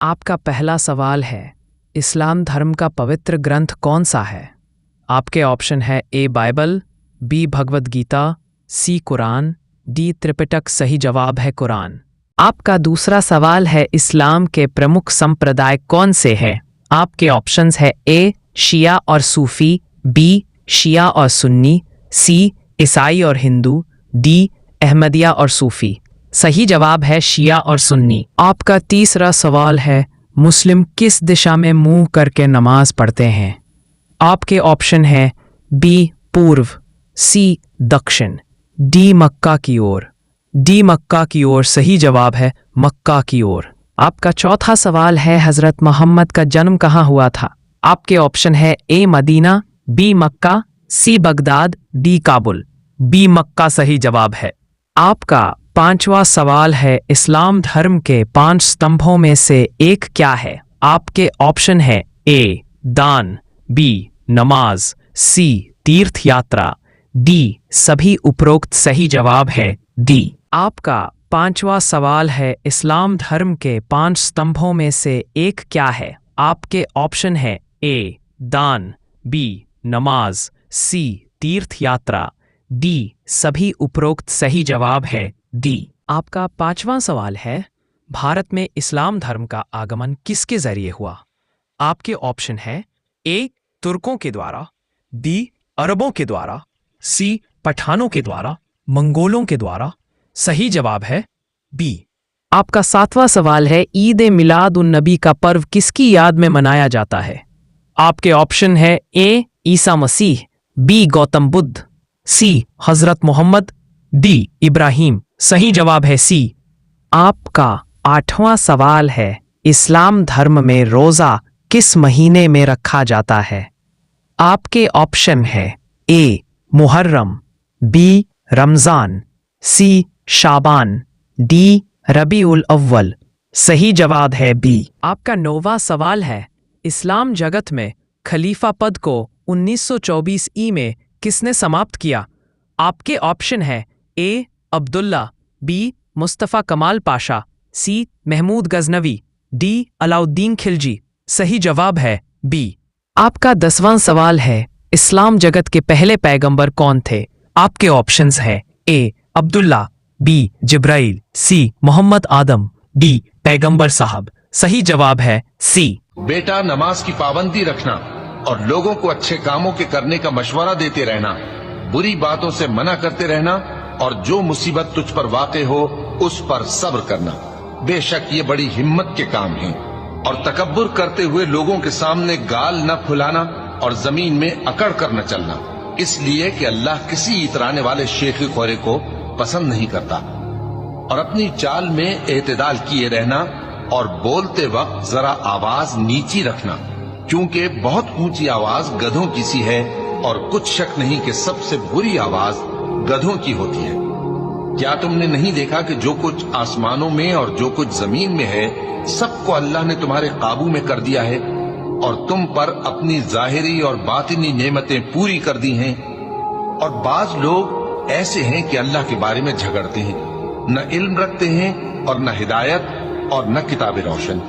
आपका पहला सवाल है, इस्लाम धर्म का पवित्र ग्रंथ कौन सा है? आपके ऑप्शन है ए बाइबल, बी भगवद गीता, सी कुरान, डी त्रिपिटक। सही जवाब है कुरान। आपका दूसरा सवाल है, इस्लाम के प्रमुख संप्रदाय कौन से हैं? आपके ऑप्शंस है ए शिया और सूफी, बी शिया और सुन्नी, सी ईसाई और हिंदू, डी अहमदिया और सूफी। सही जवाब है शिया और सुन्नी। आपका तीसरा सवाल है, मुस्लिम किस दिशा में मुंह करके नमाज पढ़ते हैं? आपके ऑप्शन है बी पूर्व, सी दक्षिण, डी मक्का की ओर। डी मक्का की ओर सही जवाब है मक्का की ओर। आपका चौथा सवाल है, हजरत मोहम्मद का जन्म कहाँ हुआ था? आपके ऑप्शन है ए मदीना, बी मक्का, सी बगदाद, डी काबुल। बी मक्का सही जवाब है। आपका पांचवा सवाल है, इस्लाम धर्म के 5 स्तंभों में से एक क्या है? आपके ऑप्शन है ए दान, बी नमाज, सी तीर्थ यात्रा, डी सभी उपरोक्त। सही जवाब है डी। आपका पांचवा सवाल है, इस्लाम धर्म के 5 स्तंभों में से एक क्या है? आपके ऑप्शन है ए दान, बी नमाज, सी तीर्थ यात्रा, डी सभी उपरोक्त। सही जवाब है डी। आपका पांचवा सवाल है, भारत में इस्लाम धर्म का आगमन किसके जरिए हुआ? आपके ऑप्शन है ए तुर्कों के द्वारा, बी अरबों के द्वारा, सी पठानों के द्वारा, मंगोलों के द्वारा। सही जवाब है बी। आपका 7वां सवाल है, ईद मिलाद उन नबी का पर्व किसकी याद में मनाया जाता है? आपके ऑप्शन है ए ईसा मसीह, बी गौतम बुद्ध, सी हजरत मोहम्मद, डी इब्राहिम। सही जवाब है सी। आपका 8वां सवाल है, इस्लाम धर्म में रोजा किस महीने में रखा जाता है? आपके ऑप्शन है ए मुहर्रम, बी रमजान, सी शाबान, डी रबीउल अव्वल। सही जवाब है बी। आपका 9वां सवाल है, इस्लाम जगत में खलीफा पद को 1924 ई में किसने समाप्त किया? आपके ऑप्शन है ए अब्दुल्ला, बी मुस्तफ़ा कमाल पाशा, सी महमूद गजनवी, डी अलाउद्दीन खिलजी। सही जवाब है बी। आपका 10वां सवाल है, इस्लाम जगत के पहले पैगंबर कौन थे? आपके ऑप्शंस है ए अब्दुल्ला, बी जिब्राइल, सी मोहम्मद आदम, डी पैगंबर साहब। सही जवाब है सी। बेटा, नमाज की पाबंदी रखना और लोगों को अच्छे कामों के करने का मशवरा देते रहना, बुरी बातों से मना करते रहना और जो मुसीबत तुझ पर वाक़े हो उस पर सब्र करना। बेशक ये बड़ी हिम्मत के काम हैं। और तकब्बुर करते हुए लोगों के सामने गाल न फुलाना और जमीन में अकड़ कर न चलना, इसलिए कि अल्लाह किसी इतराने वाले शेख खोरे को पसंद नहीं करता। और अपनी चाल में एतदाल किए रहना और बोलते वक्त जरा आवाज नीची रखना, क्योंकि बहुत ऊंची आवाज गधों की सी है और कुछ शक नहीं कि सबसे बुरी आवाज गधों की होती है। क्या तुमने नहीं देखा कि जो कुछ आसमानों में और जो कुछ जमीन में है सबको अल्लाह ने तुम्हारे काबू में कर दिया है और तुम पर अपनी जाहिरी और बातिनी नेमतें पूरी कर दी हैं। और बाज लोग ऐसे हैं कि अल्लाह के बारे में झगड़ते हैं, न इल्म रखते हैं और न हिदायत और न किताब रोशन।